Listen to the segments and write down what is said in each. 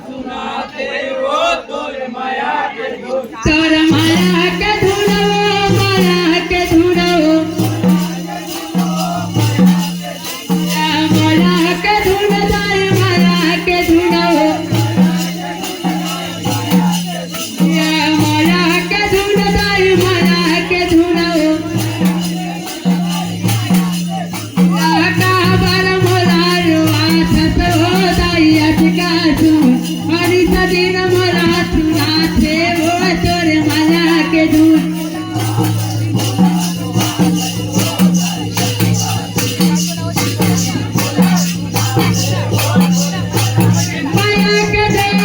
सुनाते वो तोर माया के धुन तोर माया के धुन माया के धुन माया के धुन जाय माया के धुन माया के धुन जाय माया के धुन हरी सदीन मोरा सुनाते वो तोर माया के धुन माया के धुन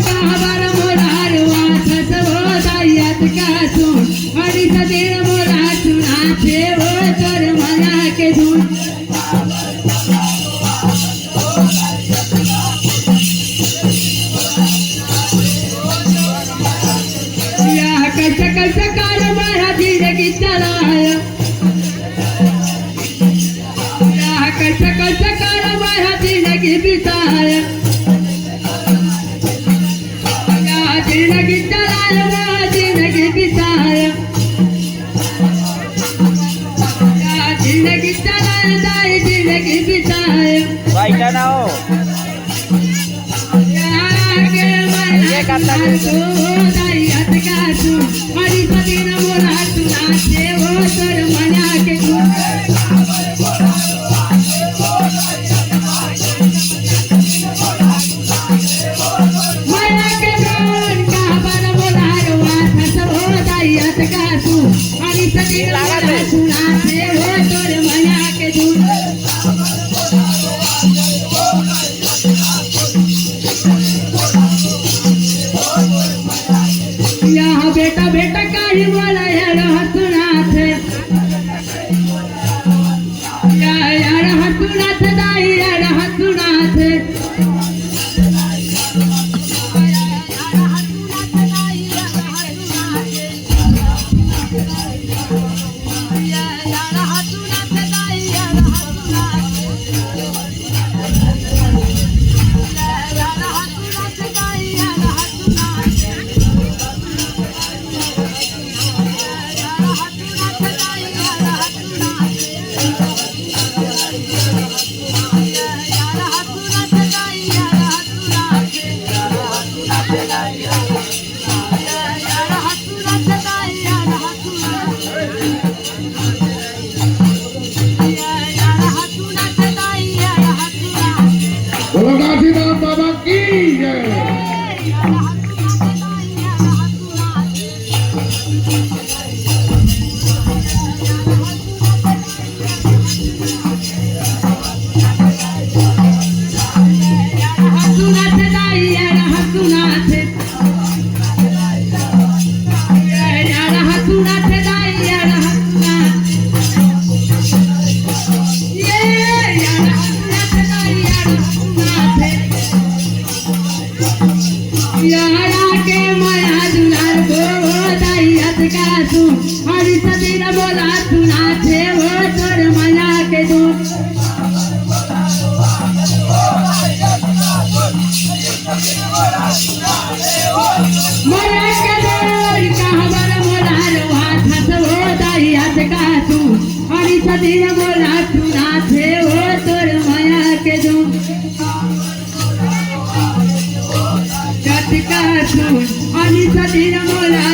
काबर मोरा वासस हो दायत का सुन हरी सदीन मोरा सुनाते वो तोर माया के धुन कैसे कैसे काल माया जिंदगी चलाया कैसे कैसे काल माया जिंदगी बिताया जिंदगी चलाया माया जिंदगी बिताया जिंदगी चलाया दाई जिंदगी बिताया बाइका ना हो ये करता है हरी सदीन मोरा सुनाते वो तोर माया के धुन माया के धुन काबर मोरा वासस हो दायत का सुन हरी सदीन मोरा सुनाते वो तोर माया के धुन बेटा बेटा काही बोला यार हसुनाथ यार हसुनाथ दाई यार हसुनाथ बाबा की जय। हसुनाथ दाई यार हसुनाथ यार हसुनाथ दाई यार हसुनाथ यार हसुनाथ दाई यार हसुनाथ यारा के माया दुलार गो दायत का सुन हरी सदीन बोला सुनाते वो तोर माया के धुन माया के धुन काबर मोरार वासस हो दायत का सुन हरी सदीन बोला सुनाते वो तोर माया के धुन का सुन हरी सदीन बोला